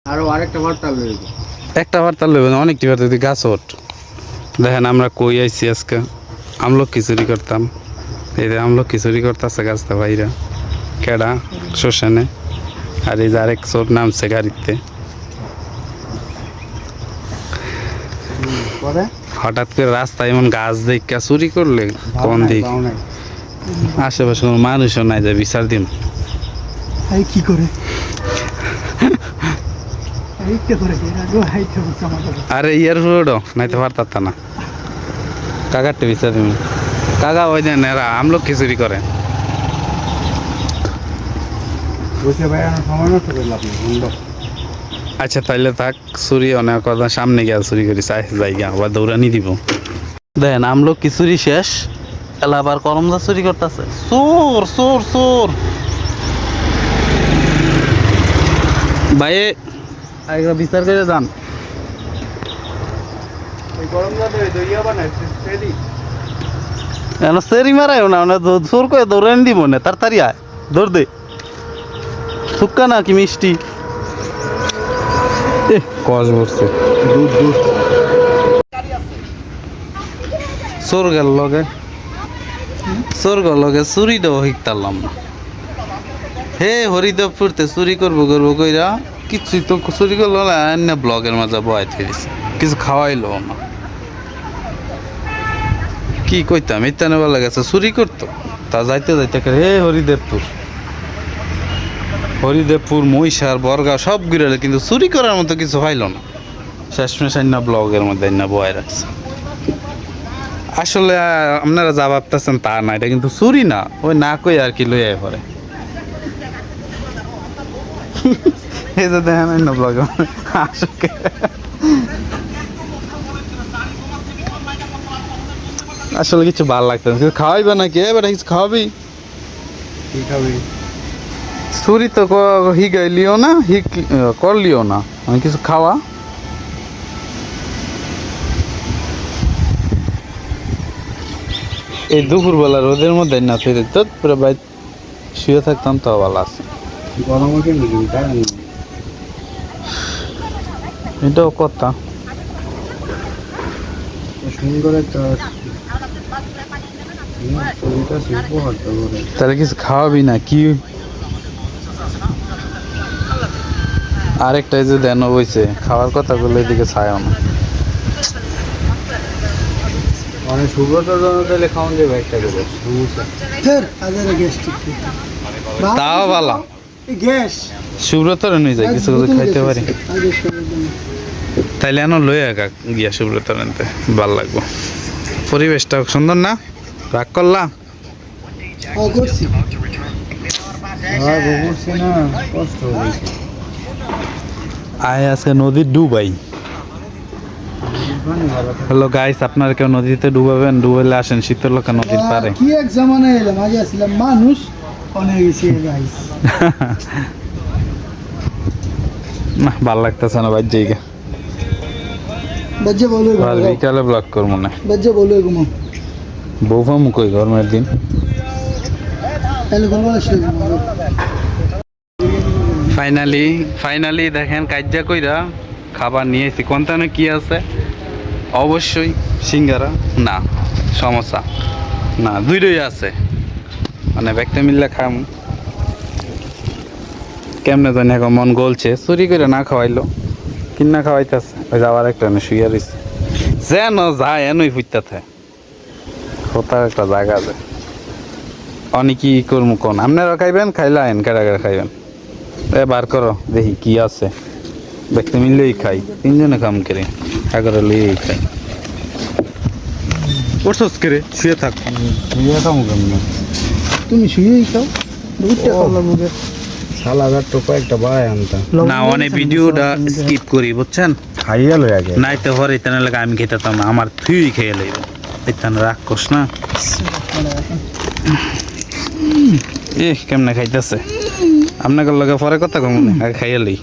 আরো আরেকটা ভর্তা লইব। একটা ভর্তা লইব না, অনেকটি ভর্তা যদি গাছ ওঠ। দেখেন আমরা কই আইছি আজকে, আমলকি চুরি করতাম। এই যে আমলকি চুরি করতেছে গাছটা ভাইরা, কেডা শ্মশানে। আর এই যে আরেক চোর নামছে গাড়িতে। পরে হঠাৎ করে রাস্তায় এমন গাছ দেখা চুরি করলে কোন দিক আশেপাশে কোনো মানুষও নাই যে বিচার দিন। কি করে আরে ইয়ার ফুটো নাইতে পারতাম না কাকারটা বিচার দিন। কাকা ওই দেন এরা আমলকি চুরি করে। আচ্ছা তাইলে থাক, চুরি অনেক কথা সামনে গিয়ে চুরি করি জায়গা আবার দৌড়ানি দিব। দেখেন আমলকি চুরি শেষ, এলা আবার করমজা চুরি করতেছে। চোর চোর চোর ভাই আগে বিচার করে যান। সেরি মারায় না, চোর করে দৌড়ানি দিব না, তাড়াতাড়ি আয় দৌড় দে। শুক্কা না কি মিষ্টি কস বসছে দুধ দুধ। চোর গেল লগে, চোর গেল লগে চুরি দেবো শিখতারলাম না। হে হরিদেবপুরতে চুরি করবো করবো কইরা কিছুই তো চুরি করলো না, ব্লগের মাঝে বয়াই দিয়েছে, কিছু খাওয়াইলো না। কি কইতাম ইত্যা নেবার গেছে চুরি করতো, তা যাইতে যাইতে হে হরিদেবপুর হরিদেবপুর মহিষার বর্গা সব ঘুরে, কিন্তু চুরি করার মতো কিছু হইল না। শেষমেশ না ব্লগের মধ্যে না বয় রাখছে। আসলে আপনারা যা ভাবতেছেন তা না, এটা কিন্তু চুরি না, ওই না কই আর কি লইয়া পরে। এই যে দেখেন অন্য ব্লগে আসলে কিছু ভালো লাগতো না। কিছু খাওয়াইবে নাকি এবার কিছু খাওয়াবি? কি খাবি? চুরি তো হিগাইলিও না করলিও না, আমি কিছু খাওয়া। এই দুপুরবেলা রোদের মধ্যে না ফিরে তো পুরো বাইর শুয়ে থাকতাম, তো ভালো আছে। এটাও কথা সুন্দর একটা তাহলে কিছু খাওয়াবি না কি? আরেকটা যে দেন বইছে খাওয়ার কথা বলে এদিকে ছায় না। মানে সুব্রতর জন্য তাহলে খাওয়ান দেবে একটা করে সমস্যা। তাও ভালো গ্যাস সুব্রতর নিয়ে যায় কিছু কিছু খাইতে পারি। তাইলে এনো লই একা গিয়া সুব্রতর আনতে ভাল লাগবো। পরিবেশটা সুন্দর না? রাগ করলা? আয় আজকে নদীর ডুবাই। হ্যালো গাইস, আপনারা কেউ নদীতে ডুবাবেন? ডুবাইলে আসেন শীতলক্ষা নদীর পারে। কি এক জামানায় এলাম, আগে আসছিলাম মানুষ অনেক গেছি গাইস। না ভাল লাগতেছে না ভাই জায়গা। বাজে বলো বিকালে ব্লগ করবো না। বাজে বলো ঘুমো বউফা মুখই গরমের দিন। ফাইনালি দেখেন কাজ্জা কইরা খাবার নিয়েছি। কোনটানে কি আছে? অবশ্যই সিঙ্গারা না সমোসা না, দুইটাই আছে। মানে ব্যক্তি মিললে খাম। কেমনে জানি এখন মন গলছে, চুরি করে না খাওয়াইলো, কিনা খাওয়াইতেছে। ওই যাওয়ার একটা শুয়ে রয়েছে, যেন যায় এনই ফুটতে থাকে। কোথাও একটা জায়গা আছে। অনেকই করবো কোন আপনারা খাইবেন? খাইলে আইন কেডা কেডা খাইবেন? বার করো দেখি কি আছে। ব্যক্তি মিললেই খাই, তিনজনে কাম করে এগারো লইয়েই খাই। ওরসস করে শুয়ে থাক। শুয়ে খাবো কেমন? তুমি শুয়েই খাও। শালাগার তো কয়েকটা বাড়াই আনতাম না, অনেক ভিডিওটা স্কিপ করি বুঝছেন। খাইয়া লই আগে নাই তো হরে তেন লাগে আমি খেতাম না, আমার থুই খেয়ে লইব। এখানে রাক্ষস না কেমনে খাইতেছে। আপনাকে লগে পরে কথা কম আগে খাইয়া লই।